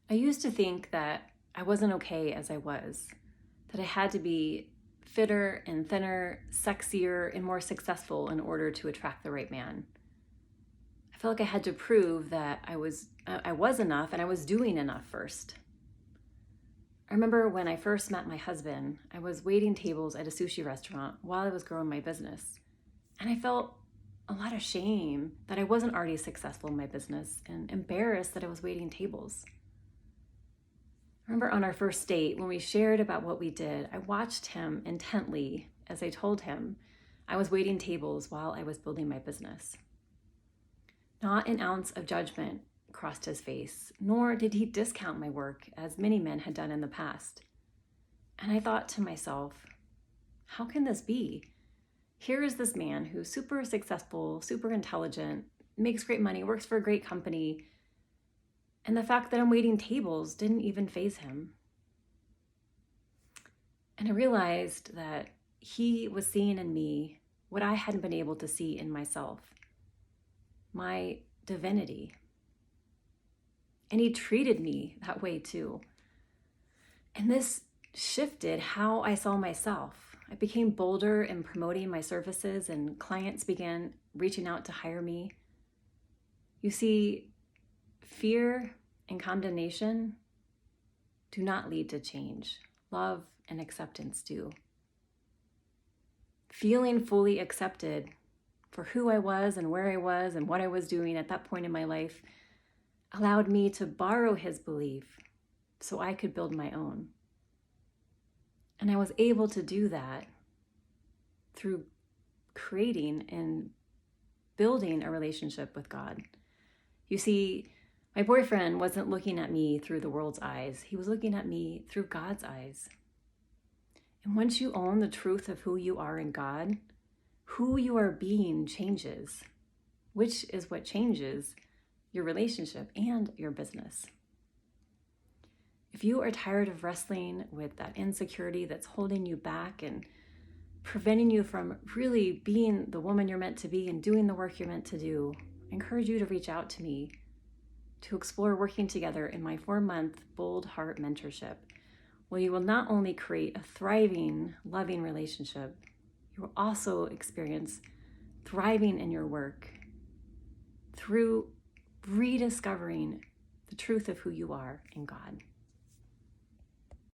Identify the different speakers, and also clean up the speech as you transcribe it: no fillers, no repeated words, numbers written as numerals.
Speaker 1: I used to think that I wasn't okay as I was, that I had to be fitter and thinner, sexier, and more successful in order to attract the right man. I felt like I had to prove that I was enough and I was doing enough first. I remember when I first met my husband, I was waiting tables at a sushi restaurant while I was growing my business. And I felt a lot of shame that I wasn't already successful in my business and embarrassed that I was waiting tables. I remember on our first date, when we shared about what we did, I watched him intently as I told him I was waiting tables while I was building my business. Not an ounce of judgment crossed his face, nor did he discount my work as many men had done in the past. And I thought to myself, how can this be? Here is this man who's super successful, super intelligent, makes great money, works for a great company, and the fact that I'm waiting tables didn't even faze him. And I realized that he was seeing in me what I hadn't been able to see in myself, my divinity. And he treated me that way too. And this shifted how I saw myself. I became bolder in promoting my services, and clients began reaching out to hire me. You see, fear and condemnation do not lead to change. Love and acceptance do. Feeling fully accepted for who I was and where I was and what I was doing at that point in my life allowed me to borrow his belief so I could build my own. And I was able to do that through creating and building a relationship with God. You see, my boyfriend wasn't looking at me through the world's eyes. He was looking at me through God's eyes. And once you own the truth of who you are in God, who you are being changes, which is what changes your relationship and your business. If you are tired of wrestling with that insecurity that's holding you back and preventing you from really being the woman you're meant to be and doing the work you're meant to do, I encourage you to reach out to me to explore working together in my 4-month Bold Heart mentorship, where you will not only create a thriving, loving relationship, you will also experience thriving in your work through rediscovering the truth of who you are in God.